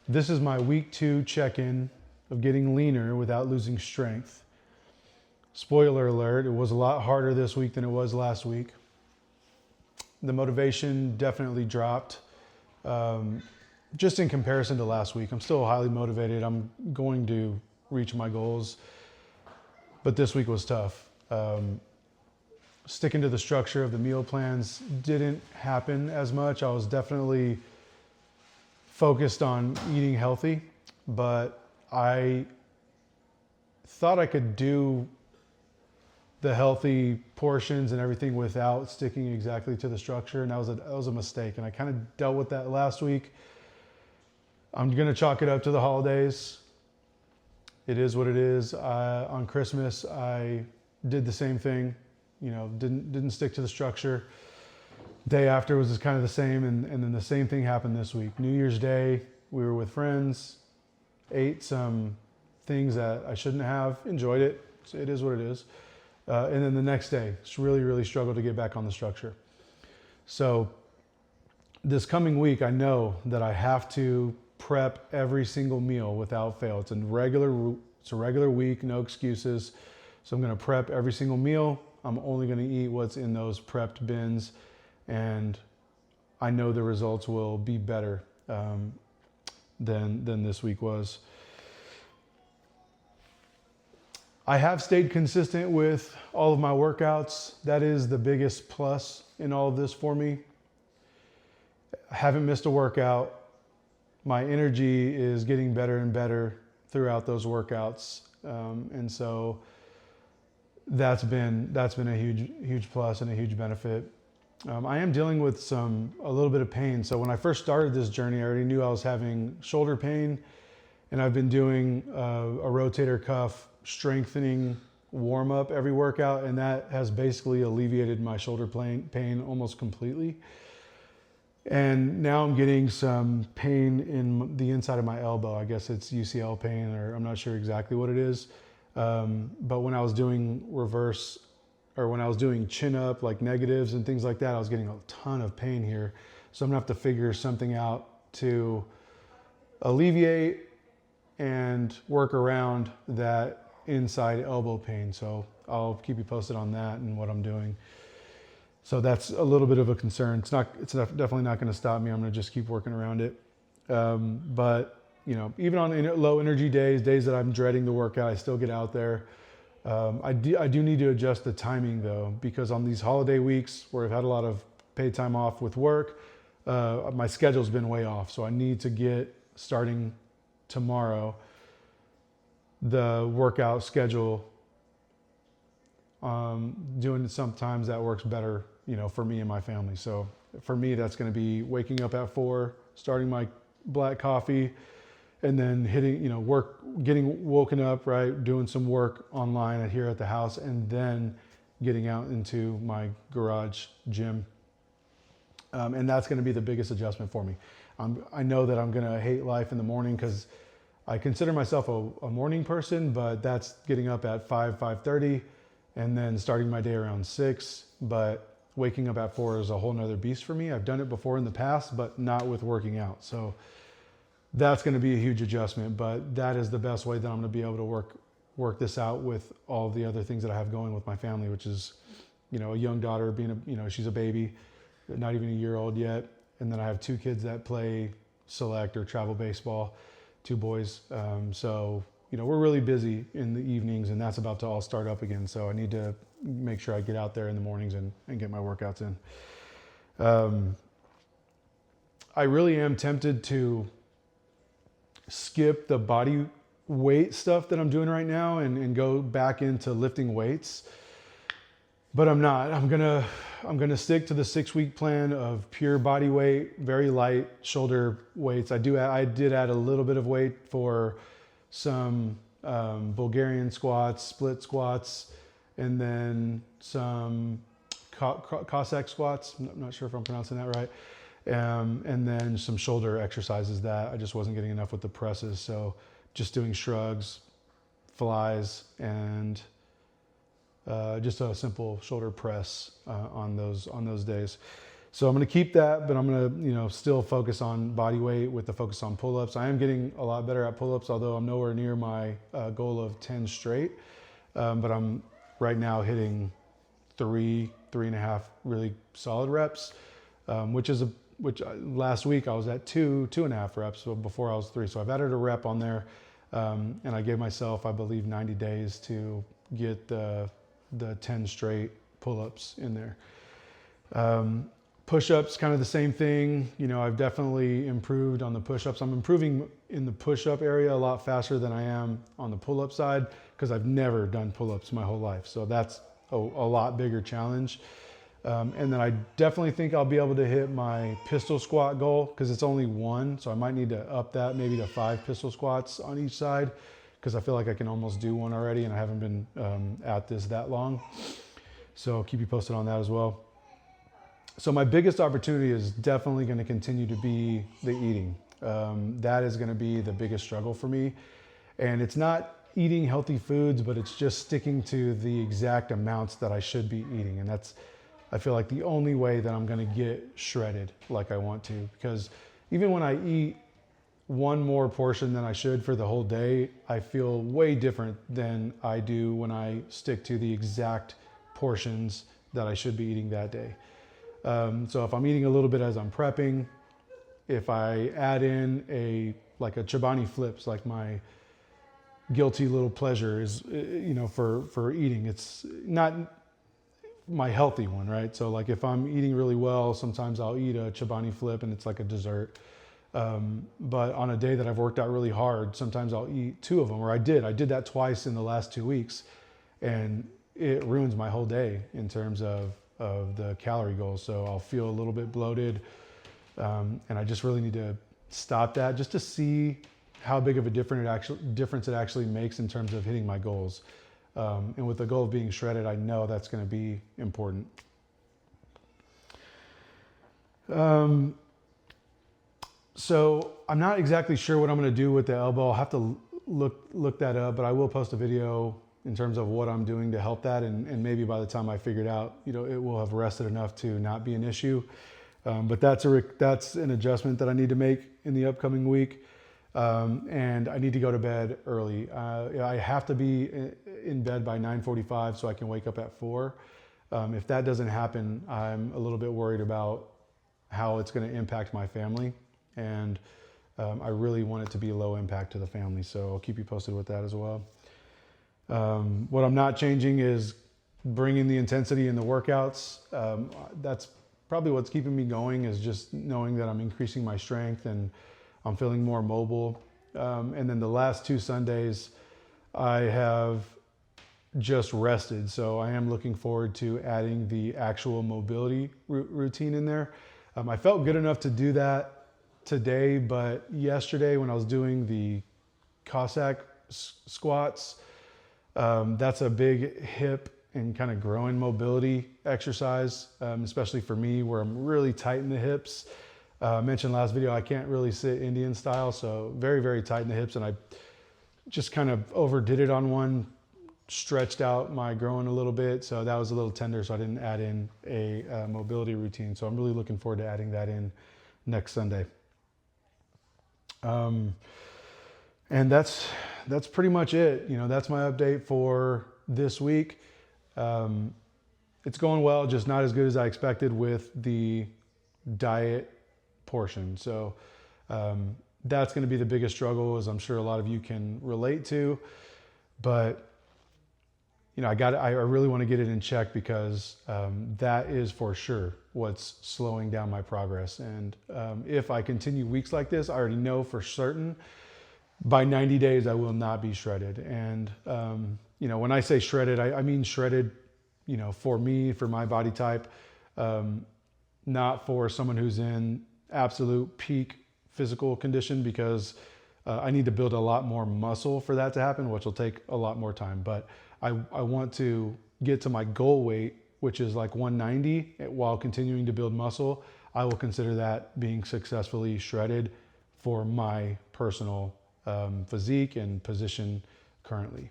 This is my week 2 check-in of getting leaner without losing strength. Spoiler alert, it was a lot harder this week than it was last week. The motivation definitely dropped just in comparison to last week. I'm still highly motivated. I'm going to reach my goals, but this week was tough. Sticking to the structure of the meal plans didn't happen as much. I was definitely focused on eating healthy, but I thought I could do the healthy portions and everything without sticking exactly to the structure, and that was a mistake, and I kind of dealt with that last week. I'm gonna chalk it up to the holidays. It is what it is. On Christmas, I did the same thing, didn't stick to the structure. Day after was just kind of the same, and then the same thing happened this week. New Year's Day, we were with friends, ate some things that I shouldn't have, enjoyed it. So it is what it is. And then the next day, just really struggled to get back on the structure. So this coming week, I know that I have to prep every single meal without fail. It's a regular week, no excuses. So I'm gonna prep every single meal. I'm only gonna eat what's in those prepped bins, and I know the results will be better than this week was. I have stayed consistent with all of my workouts. That is the biggest plus in all of this for me. I haven't missed a workout. My energy is getting better and better throughout those workouts. And so that's been a huge plus and a huge benefit. I am dealing with a little bit of pain. So when I first started this journey, I already knew I was having shoulder pain, and I've been doing a rotator cuff strengthening warm up every workout, and that has basically alleviated my shoulder pain almost completely. And now I'm getting some pain in the inside of my elbow. I guess it's UCL pain, or I'm not sure exactly what it is. But when I was doing when I was doing chin up, like negatives and things like that, I was getting a ton of pain here. So I'm gonna have to figure something out to alleviate and work around that inside elbow pain. So I'll keep you posted on that and what I'm doing. So that's a little bit of a concern. It's definitely not going to stop me. I'm going to just keep working around it. But even on low energy days that I'm dreading the workout, I still get out there. I do need to adjust the timing though, because on these holiday weeks where I've had a lot of paid time off with work, my schedule's been way off. So I need to get starting tomorrow the workout schedule. Doing it sometimes that works better, for me and my family. So for me, that's going to be waking up at 4, starting my black coffee, and then hitting, work, getting woken up, right, doing some work online here at the house, and then getting out into my garage gym. And that's going to be the biggest adjustment for me. I know that I'm going to hate life in the morning because I consider myself a morning person, but that's getting up at 5:30 and then starting my day around 6. But waking up at 4 is a whole nother beast for me. I've done it before in the past, but not with working out. So that's going to be a huge adjustment, but that is the best way that I'm going to be able to work this out with all the other things that I have going with my family, which is, a young daughter she's a baby, not even a year old yet. And then I have 2 kids that play select or travel baseball, 2 boys. So we're really busy in the evenings, and that's about to all start up again. So I need to make sure I get out there in the mornings and get my workouts in. I really am tempted to skip the body weight stuff that I'm doing right now and go back into lifting weights, but I'm not. I'm gonna stick to the 6-week plan of pure body weight, very light shoulder weights. I did add a little bit of weight for some Bulgarian squats, split squats, and then some Cossack squats. I'm not sure if I'm pronouncing that right. And then some shoulder exercises that I just wasn't getting enough with the presses. So just doing shrugs, flies, and just a simple shoulder press on those days. So I'm going to keep that, but I'm going to, still focus on body weight with the focus on pull-ups. I am getting a lot better at pull-ups, although I'm nowhere near my goal of 10 straight. But I'm right now hitting 3.5 really solid reps, which last week I was at 2.5 reps. So before I was 3. So I've added a rep on there. And I gave myself, I believe, 90 days to get the 10 straight pull-ups in there. Push-ups, kind of the same thing. I've definitely improved on the push-ups. I'm improving in the push-up area a lot faster than I am on the pull-up side because I've never done pull-ups my whole life. So that's a lot bigger challenge. And then I definitely think I'll be able to hit my pistol squat goal because it's only 1. So I might need to up that maybe to 5 pistol squats on each side because I feel like I can almost do 1 already and I haven't been at this that long. So I'll keep you posted on that as well. So my biggest opportunity is definitely going to continue to be the eating. That is going to be the biggest struggle for me. And it's not eating healthy foods, but it's just sticking to the exact amounts that I should be eating. And that's, I feel like, the only way that I'm going to get shredded like I want to. Because even when I eat 1 more portion than I should for the whole day, I feel way different than I do when I stick to the exact portions that I should be eating that day. So if I'm eating a little bit as I'm prepping, if I add in a Chobani Flips, like my guilty little pleasure is, for eating, it's not my healthy one, right? So like if I'm eating really well, sometimes I'll eat a Chobani Flip and it's like a dessert. But on a day that I've worked out really hard, sometimes I'll eat 2 of them, or I did that twice in the last 2 weeks, and it ruins my whole day in terms of the calorie goals. So I'll feel a little bit bloated. And I just really need to stop that just to see how big of a difference it actually makes in terms of hitting my goals. And with the goal of being shredded, I know that's going to be important. So I'm not exactly sure what I'm going to do with the elbow. I'll have to look that up, but I will post a video in terms of what I'm doing to help that. And maybe by the time I figure it out, it will have rested enough to not be an issue. But that's an adjustment that I need to make in the upcoming week. And I need to go to bed early. I have to be in bed by 9:45 so I can wake up at 4. If that doesn't happen, I'm a little bit worried about how it's going to impact my family. And I really want it to be low impact to the family. So I'll keep you posted with that as well. What I'm not changing is bringing the intensity in the workouts. That's probably what's keeping me going, is just knowing that I'm increasing my strength and I'm feeling more mobile. And then the last 2 Sundays, I have just rested. So I am looking forward to adding the actual mobility routine in there. I felt good enough to do that today, but yesterday when I was doing the Cossack squats, that's a big hip and kind of growing mobility exercise, especially for me where I'm really tight in the hips. I mentioned last video, I can't really sit Indian style, so very, very tight in the hips, and I just kind of overdid it on one, stretched out my groin a little bit, so that was a little tender, so I didn't add in a mobility routine. So I'm really looking forward to adding that in next Sunday. And that's pretty much it. That's my update for this week. It's going well, just not as good as I expected with the diet portion. So that's going to be the biggest struggle, as I'm sure a lot of you can relate to. But I really want to get it in check, because that is for sure what's slowing down my progress. And if I continue weeks like this, I already know for certain by 90 days I will not be shredded. And when I say shredded, I mean shredded, for me, for my body type, not for someone who's in absolute peak physical condition, because I need to build a lot more muscle for that to happen, which will take a lot more time. But I want to get to my goal weight, which is like 190, while continuing to build muscle. I will consider that being successfully shredded for my personal physique and position currently.